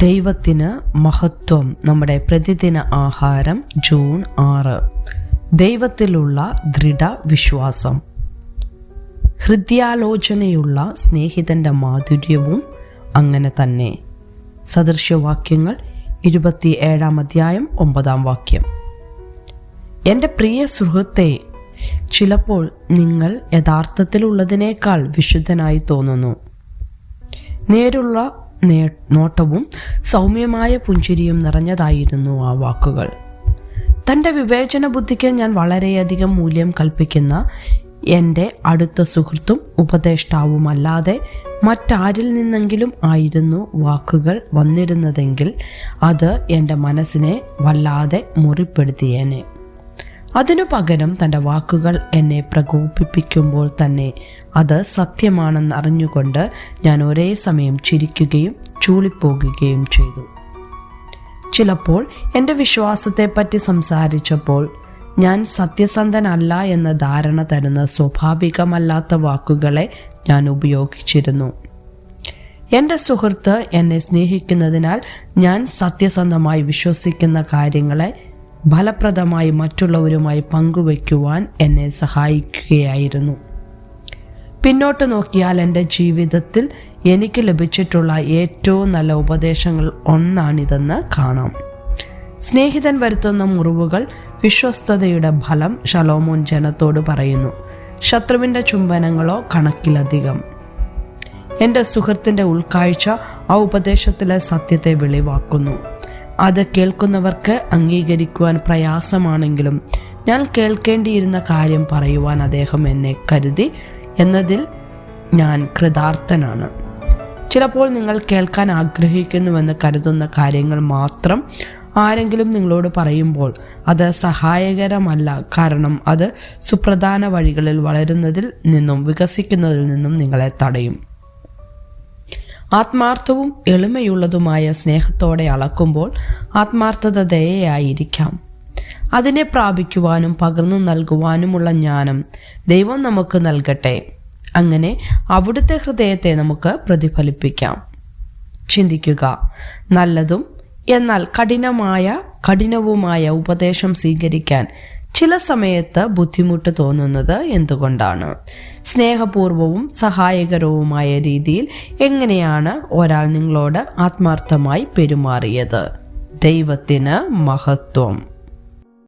ദൈവത്തിന് മഹത്വം. നമ്മുടെ പ്രതിദിന ആഹാരം ജൂൺ 6. ദൈവത്തിലുള്ള ദൃഢവിശ്വാസം. ഹൃദയാലോചനയുള്ള സ്നേഹിതന്റെ മാധുര്യവും അങ്ങനെ തന്നെ. സദൃശ്യവാക്യങ്ങൾ 27 അധ്യായം 9 എൻ്റെ പ്രിയ സുഹൃത്തെ, ചിലപ്പോൾ നിങ്ങൾ യഥാർത്ഥത്തിലുള്ളതിനേക്കാൾ വിശുദ്ധനായി തോന്നുന്നു. നേരുള്ള നോട്ടവും സൗമ്യമായ പുഞ്ചിരിയും നിറഞ്ഞതായിരുന്നു ആ വാക്കുകൾ. തൻ്റെ വിവേചന ബുദ്ധിക്ക് ഞാൻ വളരെയധികം മൂല്യം കൽപ്പിക്കുന്ന എൻ്റെ അടുത്ത സുഹൃത്തും ഉപദേഷ്ടാവുമല്ലാതെ മറ്റാരിൽ നിന്നെങ്കിലും ആയിരുന്നു വാക്കുകൾ വന്നിരുന്നതെങ്കിൽ അത് എൻ്റെ മനസ്സിനെ വല്ലാതെ മുറിപ്പെടുത്തിയേനെ. അതിനു പകരം തൻ്റെ വാക്കുകൾ എന്നെ പ്രകോപിപ്പിക്കുമ്പോൾ തന്നെ അത് സത്യമാണെന്ന് അറിഞ്ഞുകൊണ്ട് ഞാൻ ഒരേ സമയം ചിരിക്കുകയും ചൂളിപ്പോകുകയും ചെയ്തു. ചിലപ്പോൾ എൻ്റെ വിശ്വാസത്തെപ്പറ്റി സംസാരിച്ചപ്പോൾ ഞാൻ സത്യസന്ധനല്ല എന്ന ധാരണ തരുന്ന സ്വാഭാവികമല്ലാത്ത വാക്കുകളെ ഞാൻ ഉപയോഗിച്ചിരുന്നു. എൻ്റെ സുഹൃത്ത് എന്നെ സ്നേഹിക്കുന്നതിനാൽ ഞാൻ സത്യസന്ധമായി വിശ്വസിക്കുന്ന കാര്യങ്ങളെ ഫലപ്രദമായി മറ്റുള്ളവരുമായി പങ്കുവയ്ക്കുവാൻ എന്നെ സഹായിക്കുകയായിരുന്നു. പിന്നോട്ട് നോക്കിയാൽ എൻ്റെ ജീവിതത്തിൽ എനിക്ക് ലഭിച്ചിട്ടുള്ള ഏറ്റവും നല്ല ഉപദേശങ്ങൾ ഒന്നാണിതെന്ന് കാണാം. സ്നേഹിതൻ വരുത്തുന്ന മുറിവുകൾ വിശ്വസ്തതയുടെ ഫലം ശലോമോൻ ജനത്തോട് പറയുന്നു. ശത്രുവിൻ്റെ ചുംബനങ്ങളോ കണക്കിലധികം. എൻ്റെ സുഹൃത്തിൻ്റെ ഉൾക്കാഴ്ച ആ ഉപദേശത്തിലെ സത്യത്തെ വെളിവാക്കുന്നു. അത് കേൾക്കുന്നവർക്ക് അംഗീകരിക്കുവാൻ പ്രയാസമാണെങ്കിലും ഞാൻ കേൾക്കേണ്ടിയിരുന്ന കാര്യം പറയുവാൻ അദ്ദേഹം എന്നെ കരുതി എന്നതിൽ ഞാൻ കൃതാർത്ഥനാണ്. ചിലപ്പോൾ നിങ്ങൾ കേൾക്കാൻ ആഗ്രഹിക്കുന്നുവെന്ന് കരുതുന്ന കാര്യങ്ങൾ മാത്രം ആരെങ്കിലും നിങ്ങളോട് പറയുമ്പോൾ അത് സഹായകരമല്ല. കാരണം അത് സുപ്രധാന വഴികളിൽ വളരുന്നതിൽ നിന്നും വികസിക്കുന്നതിൽ നിന്നും നിങ്ങളെ തടയും. ആത്മാർത്ഥവും എളിമയുള്ളതുമായ സ്നേഹത്തോടെ അളക്കുമ്പോൾ ആത്മാർത്ഥത ദയയായിരിക്കാം. അതിനെ പ്രാപിക്കുവാനും പകർന്നു നൽകുവാനുമുള്ള ജ്ഞാനം ദൈവം നമുക്ക് നൽകട്ടെ. അങ്ങനെ അവിടുത്തെ ഹൃദയത്തെ നമുക്ക് പ്രതിഫലിപ്പിക്കാം. ചിന്തിക്കുക, നല്ലതും എന്നാൽ കഠിനവുമായ ഉപദേശം സ്വീകരിക്കാൻ ചില സമയത്ത് ബുദ്ധിമുട്ട് തോന്നുന്നത് എന്തുകൊണ്ടാണ്? സ്നേഹപൂർവവും സഹായകരവുമായ രീതിയിൽ എങ്ങനെയാണ് ഒരാൾ നിങ്ങളോട് ആത്മാർത്ഥമായി പെരുമാറിയത്? ദൈവത്തിന് മഹത്വം.